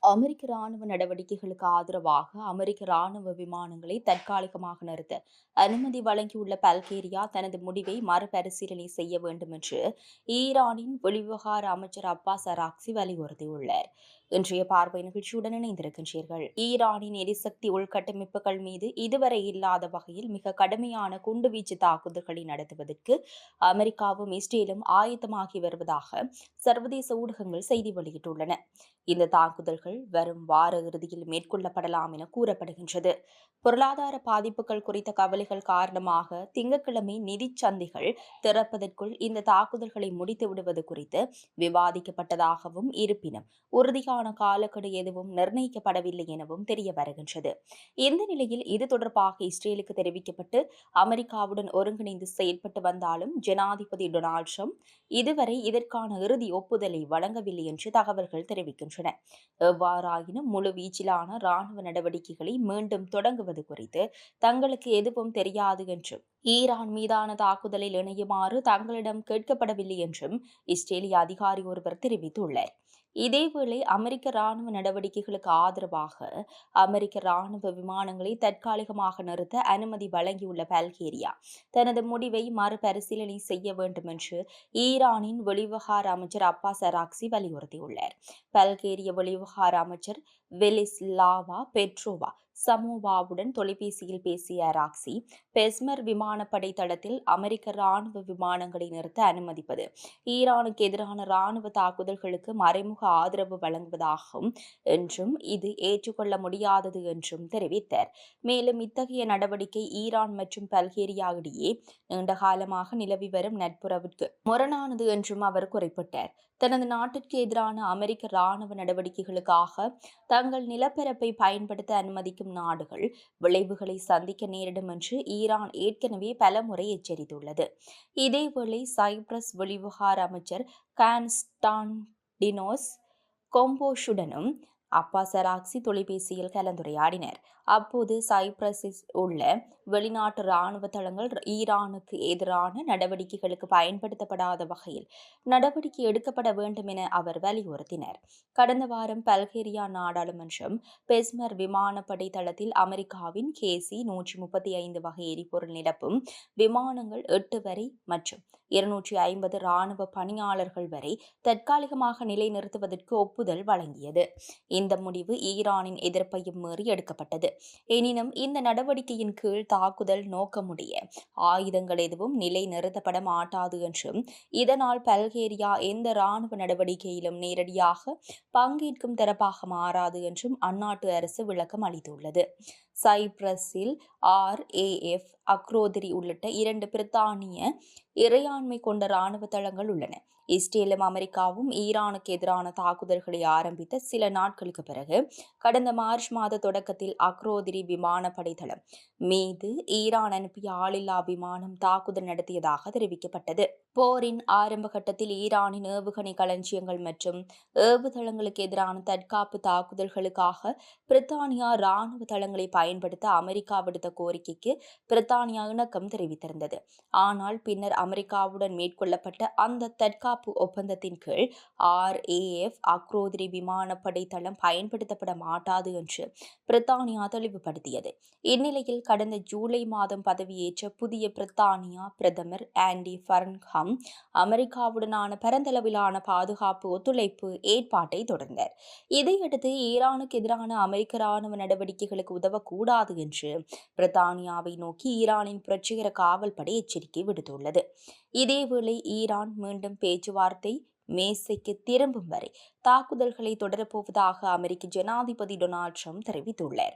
அமெரிக்க ராணுவ நடவடிக்கைகளுக்கு ஆதரவாக அமெரிக்க ராணுவ விமானங்களை தற்காலிகமாக நிறுத்த அனுமதி வழங்கியுள்ள பல்கேரியா தனது முடிவை மறுபரிசீலனை செய்ய வேண்டும் என்று ஈரானின் வெளிவிவகார அமைச்சர் அப்பாஸ் அராக்சி வலியுறுத்தியுள்ளார். இன்றைய பார்வை நிகழ்ச்சியுடன் இணைந்திருக்கின்றீர்கள். ஈரானின் எரிசக்தி உள்கட்டமைப்புகள் மீது இதுவரை இல்லாத வகையில் மிக கடுமையான குண்டுவீச்சு தாக்குதல்களை நடத்துவதற்கு அமெரிக்காவும் இஸ்ரேலும் ஆயத்தமாகி வருவதாக சர்வதேச ஊடகங்கள் செய்தி வெளியிட்டுள்ளன. இந்த தாக்குதல்கள் வரும் வார இறுதியில் மேற்கொள்ளப்படலாம் என கூறப்படுகின்றது. பொருளாதார பாதிப்புகள் குறித்த கவலைகள் காரணமாக திங்கட்கிழமை நிதிச் சந்தைகள் திறப்பதற்குள் இந்த தாக்குதல்களை முடித்து விடுவது குறித்து விவாதிக்கப்பட்டதாகவும், இருப்பினும் உறுதியான காலக்கெடு எதுவும் நிர்ணயிக்கப்படவில்லை எனவும் தெரிய வருகின்றது. இந்த நிலையில் இது தொடர்பாக இஸ்ரேலுக்கு தெரிவிக்கப்பட்டு அமெரிக்காவுடன் ஒருங்கிணைந்து செயல்பட்டு வந்தாலும் ஜனாதிபதி டொனால்ட் ட்ரம்ப் இதுவரை இதற்கான இறுதி ஒப்புதலை வழங்கவில்லை என்று தகவல்கள் தெரிவிக்கின்றன. எவ்வாறாயினும் முழு வீச்சிலான ராணுவ நடவடிக்கைகளை மீண்டும் தொடங்குவது குறித்து தங்களுக்கு எதுவும் தெரியாது என்றும், ஈரான் மீதான தாக்குதலில் இணையுமாறு தங்களிடம் கேட்கப்படவில்லை என்றும் இஸ்ரேலிய அதிகாரி ஒருவர் தெரிவித்துள்ளார். இதேவேளை அமெரிக்க ராணுவ நடவடிக்கைகளுக்கு ஆதரவாக அமெரிக்க ராணுவ விமானங்களை தற்காலிகமாக நிறுத்த அனுமதி வழங்கியுள்ள பல்கேரியா தனது முடிவை மறுபரிசீலனை செய்ய வேண்டும் என்று ஈரானின் வெளிவிவகார அமைச்சர் அப்பாஸ் அராக்சி வலியுறுத்தியுள்ளார். பல்கேரிய வெளிவிவகார அமைச்சர் வெலிஸ்லாவா பெட்ரோவா சமோவாவுடன் தொலைபேசியில் பேசிய அராக்சி, பெஸ்மர் விமானப்படை தளத்தில் அமெரிக்க ராணுவ விமானங்களை நிறுத்த அனுமதிப்பது ஈரானுக்கு எதிரான ராணுவ தாக்குதல்களுக்கு மறைமுக ஆதரவு வழங்குவதாகும் என்றும் இது ஏற்றுக்கொள்ள முடியாதது என்றும் தெரிவித்தார். மேலும் இத்தகைய நடவடிக்கை ஈரான் மற்றும் பல்கேரியா இடையே நீண்டகாலமாக நிலவி வரும் நட்புறவிற்கு முரணானது என்றும் அவர் குறிப்பிட்டார். தனது நாட்டிற்கு எதிரான அமெரிக்க ராணுவ நடவடிக்கைகளுக்காக தங்கள் நிலப்பரப்பை பயன்படுத்த அனுமதிக்கும் நாடுகள் விளைவுகளை சந்திக்க நேரிடும் என்று ஈரான் ஏற்கனவே பலமுறை எச்சரித்துள்ளது. இதேவேளை சைப்ரஸ் வெளிவிவகார அமைச்சர் கான்ஸ்டான்டினோஸ் கொம்போஷுடனும் அப்பாஸ் அராக்சி தொலைபேசியில் கலந்துரையாடினர். அப்போது சைப்ரஸில் உள்ள வெளிநாட்டு ராணுவ தளங்கள் ஈரானுக்கு எதிரான நடவடிக்கைகளுக்கு பயன்படுத்தப்படாத வகையில் நடவடிக்கை எடுக்கப்பட வேண்டும் என அவர் வலியுறுத்தினார். கடந்த வாரம் பல்கேரியா நாடாளுமன்றம் பெஸ்மர் விமானப்படை தளத்தில் அமெரிக்காவின் KC-135 வகை எரிபொருள் நிரப்பும் விமானங்கள் 8 வரை மற்றும் 250 ராணுவ பணியாளர்கள் வரை தற்காலிகமாக நிலைநிறுத்துவதற்கு ஒப்புதல் வழங்கியது. இந்த முடிவு ஈரானின் எதிர்ப்பையும் மீறி எடுக்கப்பட்டது. எனினும் இந்த நடவடிக்கையின் கீழ் தாக்குதல் நோக்கமுடைய ஆயுதங்கள் எதுவும் நிலைநிறுத்தப்பட மாட்டாது என்றும், இதனால் பல்கேரியா எந்த ராணுவ நடவடிக்கையிலும் நேரடியாக பங்கேற்கும் தரப்பாக மாறாது என்றும் அந்நாட்டு அரசு விளக்கம் அளித்துள்ளது. சைப்ரஸில் RAF அக்ரோதிரி உள்ளிட்ட 2 பிரித்தானிய இறையாண்மை கொண்ட ராணுவ தளங்கள் உள்ளன. இஸ்ரேலும் அமெரிக்காவும் ஈரானுக்கு எதிரான தாக்குதல்களை ஆரம்பித்த சில நாட்களுக்கு பிறகு கடந்த மார்ச் மாத தொடக்கத்தில் அக்ரோதிரி விமானப்படை தளம் மீது ஈரான் அனுப்பிய ஆளில்லா விமானம் தாக்குதல் நடத்தியதாக தெரிவிக்கப்பட்டது. போரின் ஆரம்ப கட்டத்தில் ஈரானின் ஏவுகணை களஞ்சியங்கள் மற்றும் ஏவுதளங்களுக்கு எதிரான தற்காப்பு தாக்குதல்களுக்காக பிரித்தானியா ராணுவ தளங்களை பயன்படுத்த அமெரிக்கா விடுத்த கோரிக்கைக்கு பிரித்தானியா இணக்கம் தெரிவித்திருந்தது. ஆனால் பின்னர் அமெரிக்காவுடன் மேற்கொள்ளப்பட்ட அந்த தற்காப்பு ஒப்பந்தத்தின் கீழ் RAF அக்ரோதிரி விமானப்படை தளம் பயன்படுத்தப்பட மாட்டாது என்று பிரித்தானியா தெளிவுபடுத்தியது. இந்நிலையில் கடந்த ஜூலை மாதம் பதவியேற்ற புதிய பிரித்தானியா பிரதமர் ஆண்டி பர்ன்ஹம் அமெரிக்காவுடனான பரந்தளவிலான பாதுகாப்பு ஒத்துழைப்பு ஏற்பாட்டை தொடர்ந்தார். இதையடுத்து ஈரானுக்கு எதிரான அமெரிக்க ராணுவ நடவடிக்கைகளுக்கு உதவக்கூடாது என்று பிரித்தானியாவை நோக்கி ஈரானின் புரட்சிகர காவல் படை எச்சரிக்கை விடுத்துள்ளது. இதேவேளை ஈரான் மீண்டும் பேச்சுவார்த்தை மேசைக்கு திரும்பும் வரை தாக்குதல்களை தொடரப்போவதாக அமெரிக்க ஜனாதிபதி டொனால்ட் ட்ரம்ப் தெரிவித்துள்ளார்.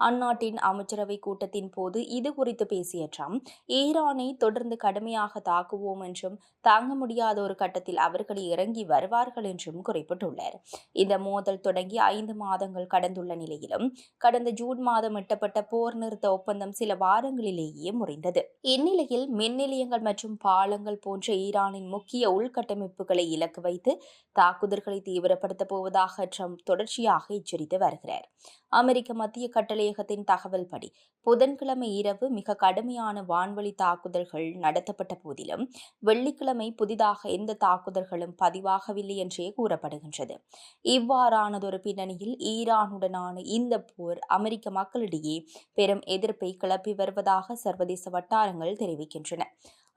அந்நாட்டின் அமைச்சரவை கூட்டத்தின் போது இது குறித்து பேசிய ட்ரம்ப், ஈரானை தொடர்ந்து கடுமையாக தாக்குவோம் என்றும், தாங்க முடியாத ஒரு கட்டத்தில் அவர்கள் இறங்கி வருவார்கள் என்றும் குறிப்பிட்டுள்ளார். இந்த மோதல் தொடங்கி 5 மாதங்கள் கடந்துள்ள நிலையிலும் கடந்த ஜூன் மாதம் எட்டப்பட்ட போர் நிறுத்த ஒப்பந்தம் சில வாரங்களிலேயே முறிந்தது. இந்நிலையில் மின் நிலையங்கள் மற்றும் பாலங்கள் போன்ற ஈரானின் முக்கிய உள்கட்டமைப்புகளை இலக்கு வைத்து தாக்குதல்களை தீவிர தீவிரப்படுத்தப் போவதாக ட்ரம்ப் தொடர்ச்சியாக எச்சரித்து வருகிறார். அமெரிக்க மத்திய கட்டளையகத்தின் தகவல்படி புதன்கிழமை இரவு மிக கடுமையான வான்வழி தாக்குதல்கள் நடத்தப்பட்ட போதிலும் வெள்ளிக்கிழமை புதிதாக எந்த தாக்குதல்களும் பதிவாகவில்லை என்றே கூறப்படுகின்றது. இவ்வாறானதொரு பின்னணியில் ஈரானுடனான இந்த போர் அமெரிக்க மக்களிடையே பெரும் எதிர்ப்பை கிளப்பி வருவதாக சர்வதேச வட்டாரங்கள் தெரிவிக்கின்றன.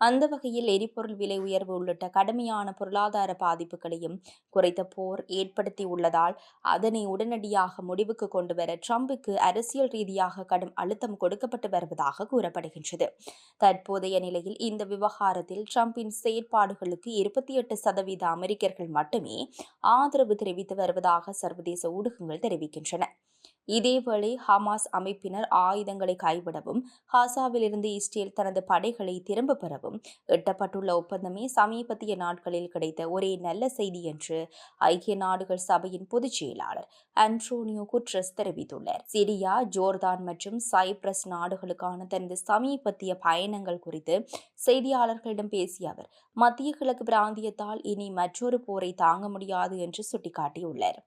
அந்த வகையில் எரிபொருள் விலை உயர்வு உள்ளிட்ட கடுமையான பொருளாதார பாதிப்புகளையும் குறைத்த போர் ஏற்படுத்தியுள்ளதால் அதனை உடனடியாக முடிவுக்கு கொண்டுவர ட்ரம்புக்கு அரசியல் ரீதியாக கடும் அழுத்தம் கொடுக்கப்பட்டு வருவதாக கூறப்படுகின்றது. தற்போதைய நிலையில் இந்த விவகாரத்தில் ட்ரம்பின் செயற்பாடுகளுக்கு 28% அமெரிக்கர்கள் மட்டுமே ஆதரவு தெரிவித்து வருவதாக சர்வதேச ஊடகங்கள் தெரிவிக்கின்றன. இதேவேளை ஹமாஸ் அமைப்பினர் ஆயுதங்களை கைவிடவும் காசாவிலிருந்து இஸ்ரேல் தனது படைகளை திரும்பப் பெறவும் எட்டப்பட்டுள்ள ஒப்பந்தமே சமீபத்திய நாட்களில் கிடைத்த ஒரே நல்ல செய்தி என்று ஐக்கிய நாடுகள் சபையின் பொதுச் செயலாளர் அன்டோனியோ குட்ரஸ் தெரிவித்துள்ளார். சிரியா, ஜோர்தான் மற்றும் சைப்ரஸ் நாடுகளுக்கான தனது சமீபத்திய பயணங்கள் குறித்து செய்தியாளர்களிடம் பேசிய அவர் மத்திய கிழக்கு பிராந்தியத்தால் இனி மற்றொரு போரை தாங்க முடியாது என்று சுட்டிக்காட்டியுள்ளார்.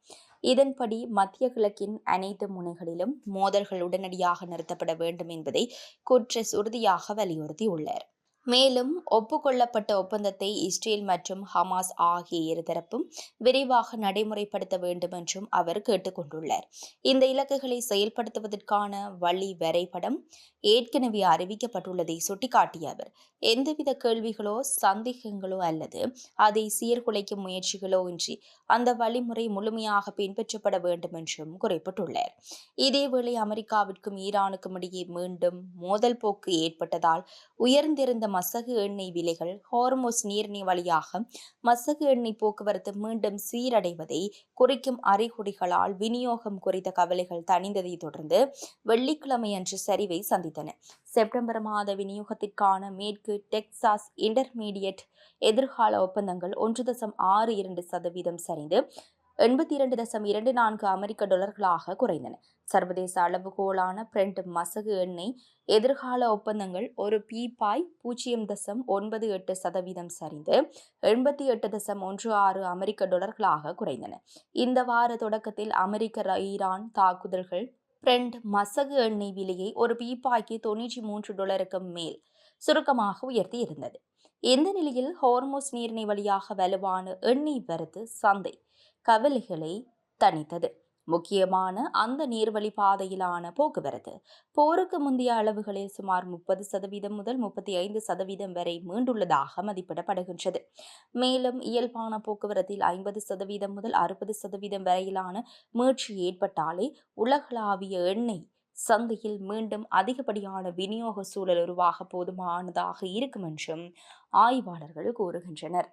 இதன்படி மத்திய கிழக்கின் அனைத்து முனைகளிலும் மோதல்கள் உடனடியாக நிறுத்தப்பட வேண்டும் என்பதை குட்ரஸ் உறுதியாக வலியுறுத்தியுள்ளார். மேலும் ஒப்புக்கொள்ளப்பட்ட ஒப்பந்தத்தை இஸ்ரேல் மற்றும் ஹமாஸ் ஆகிய இருதரப்பும் விரைவாக நடைமுறைப்படுத்த வேண்டும் என்றும் அவர் கேட்டுக் கொண்டுள்ளார். இந்த இலக்குகளை செயல்படுத்துவதற்கான வழி வரைபடம் ஏற்கனவே அறிவிக்கப்பட்டுள்ளதை சுட்டிக்காட்டிய அவர் எந்தவித கேள்விகளோ சந்தேகங்களோ அல்லது அதை சீர்குலைக்கும் முயற்சிகளோ இன்றி அந்த வழிமுறை முழுமையாக பின்பற்றப்பட வேண்டும் என்றும் குறிப்பிட்டுள்ளார். இதேவேளை அமெரிக்காவிற்கும் ஈரானுக்கும் இடையே மீண்டும் மோதல் போக்கு ஏற்பட்டதால் உயர்ந்திருந்த மசகு எண்ணெய் விலைகள் ஹோர்முஸ் நீரிணை வழியாக மசகு எண்ணெய் போக்குவரத்து மீண்டும் சீரடைவதை குறிக்கும் அறிகுறிகளால் விநியோகம் குறித்த கவலைகள் தணிந்ததை தொடர்ந்து வெள்ளிக்கிழமை அன்று சரிவை சந்தித்தன. செப்டம்பர் மாத விநியோகத்திற்கான மேற்கு டெக்சாஸ் இன்டர்மீடியட் எதிர்கால ஒப்பந்தங்கள் 1.62% சரிந்து $82.24 அமெரிக்க டாலர்களாக குறைந்தன. சர்வதேச அளவுகோலான பிரெண்ட் மசகு எண்ணெய் எதிர்கால ஒப்பந்தங்கள் ஒரு பீப்பாய் 0.98% சரிந்து $88.16 அமெரிக்க டாலர்களாக குறைந்தன. இந்த வார தொடக்கத்தில் அமெரிக்க ஈரான் தாக்குதல்கள் பிரெண்ட் மசகு எண்ணெய் விலையை ஒரு பீப்பாய்க்கு $93 மேல் சுருக்கமாக உயர்த்தி இருந்தது. இந்த நிலையில் ஹோர்முஸ் நீரிணை வழியாக வலுவான எண்ணெய் வரத்து சந்தை கவலைகளை தணித்தது. முக்கியமான அந்த நீர்வழி பாதையிலான போக்குவரத்து போருக்கு முந்தைய அளவுகளில் சுமார் 30% முதல் 35% வரை மீண்டுள்ளதாக மதிப்பிடப்படுகின்றது. மேலும் இயல்பான போக்குவரத்தில் 50% முதல் 60% வரையிலான மீட்சி ஏற்பட்டாலே உலகளாவிய எண்ணெய் சந்தையில் மீண்டும் அதிகப்படியான விநியோக சூழல் உருவாக போதுமானதாக இருக்கும் என்றும் ஆய்வாளர்கள் கூறுகின்றனர்.